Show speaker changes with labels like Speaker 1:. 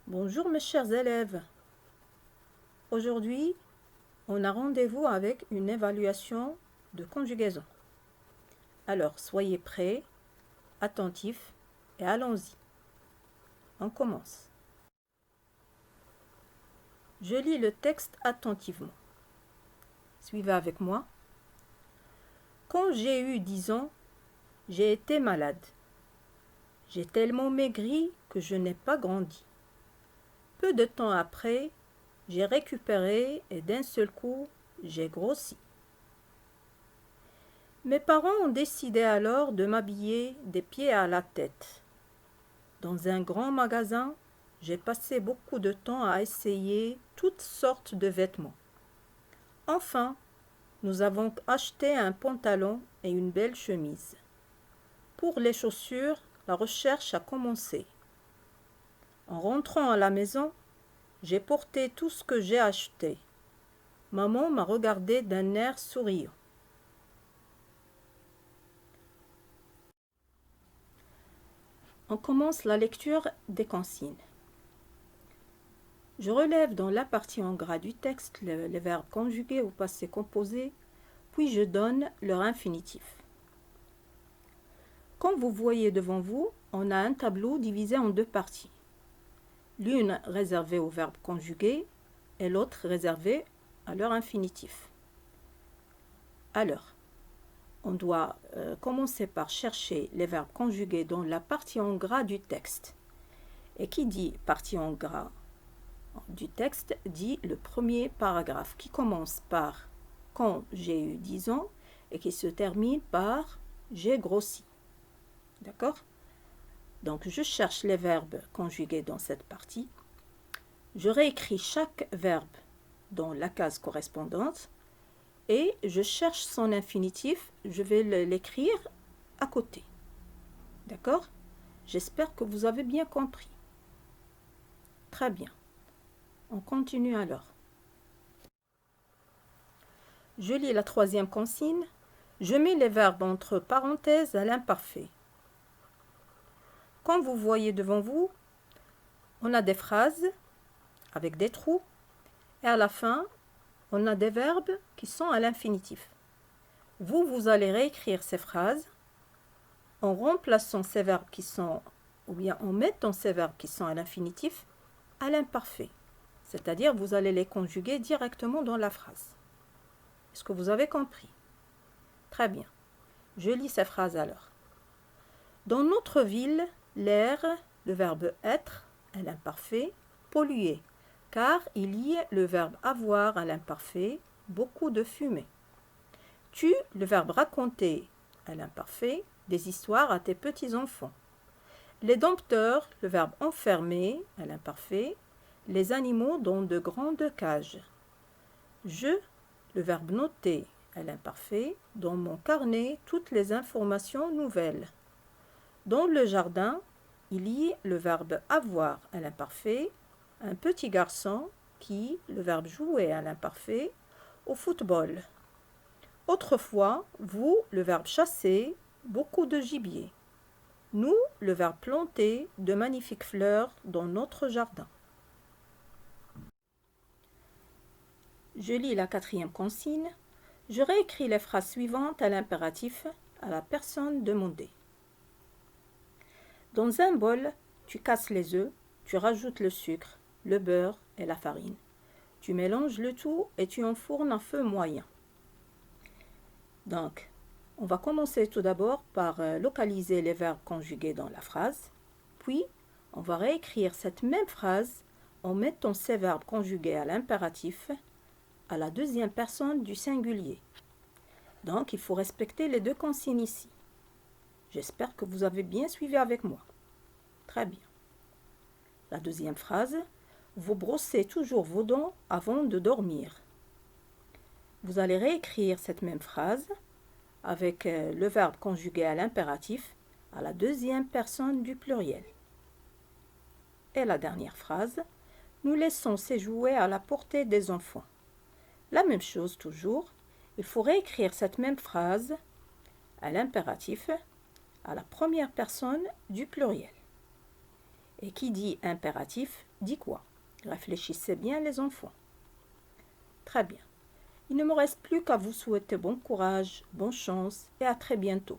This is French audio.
Speaker 1: Bonjour mes chers élèves. Aujourd'hui, on a rendez-vous avec une évaluation de conjugaison. Alors, soyez prêts, attentifs et allons-y. On commence. Je lis le texte attentivement. Suivez avec moi. Quand j'ai eu 10 ans, j'ai été malade. J'ai tellement maigri que je n'ai pas grandi. Peu de temps après, j'ai récupéré et d'un seul coup, j'ai grossi. Mes parents ont décidé alors de m'habiller des pieds à la tête. Dans un grand magasin, j'ai passé beaucoup de temps à essayer toutes sortes de vêtements. Enfin, nous avons acheté un pantalon et une belle chemise. Pour les chaussures, la recherche a commencé. En rentrant à la maison, j'ai porté tout ce que j'ai acheté. Maman m'a regardé d'un air souriant. On commence la lecture des consignes. Je relève dans la partie en gras du texte les verbes conjugués au passé composé, puis je donne leur infinitif. Comme vous voyez devant vous, on a un tableau divisé en deux parties. L'une réservée aux verbes conjugués et l'autre réservée à leur infinitif. Alors, on doit commencer par chercher les verbes conjugués dans la partie en gras du texte. Et qui dit partie en gras du texte dit le premier paragraphe qui commence par « quand j'ai eu 10 ans » et qui se termine par « j'ai grossi ». D'accord? Donc, je cherche les verbes conjugués dans cette partie. Je réécris chaque verbe dans la case correspondante et je cherche son infinitif. Je vais l'écrire à côté. D'accord? J'espère que vous avez bien compris. Très bien. On continue alors. Je lis la troisième consigne. Je mets les verbes entre parenthèses à l'imparfait. Comme vous voyez devant vous, on a des phrases avec des trous et à la fin, on a des verbes qui sont à l'infinitif. Vous allez réécrire ces phrases en remplaçant ces verbes qui sont, ou bien en mettant ces verbes qui sont à l'infinitif à l'imparfait. C'est-à-dire, vous allez les conjuguer directement dans la phrase. Est-ce que vous avez compris? Très bien. Je lis ces phrases alors. Dans notre ville, l'air, le verbe être, à l'imparfait, pollué, car il y a le verbe avoir à l'imparfait, beaucoup de fumée. Tu, le verbe raconter à l'imparfait, des histoires à tes petits-enfants. Les dompteurs, le verbe enfermer à l'imparfait, les animaux dans de grandes cages. Je, le verbe noter à l'imparfait, dans mon carnet toutes les informations nouvelles. Dans le jardin, il y a le verbe avoir à l'imparfait, un petit garçon qui, le verbe jouer à l'imparfait, au football. Autrefois, vous, le verbe chasser, beaucoup de gibier. Nous, le verbe planter, de magnifiques fleurs dans notre jardin. Je lis la quatrième consigne. Je réécris les phrases suivantes à l'impératif à la personne demandée. Dans un bol, tu casses les œufs, tu rajoutes le sucre, le beurre et la farine. Tu mélanges le tout et tu enfournes à feu moyen. Donc, on va commencer tout d'abord par localiser les verbes conjugués dans la phrase. Puis, on va réécrire cette même phrase en mettant ces verbes conjugués à l'impératif à la deuxième personne du singulier. Donc, il faut respecter les deux consignes ici. J'espère que vous avez bien suivi avec moi. Très bien. La deuxième phrase, vous brossez toujours vos dents avant de dormir. Vous allez réécrire cette même phrase avec le verbe conjugué à l'impératif à la deuxième personne du pluriel. Et la dernière phrase, nous laissons ces jouets à la portée des enfants. La même chose toujours, il faut réécrire cette même phrase à l'impératif à la première personne du pluriel. Et qui dit impératif dit quoi? Réfléchissez bien les enfants. Très bien. Il ne me reste plus qu'à vous souhaiter bon courage, bonne chance et à très bientôt.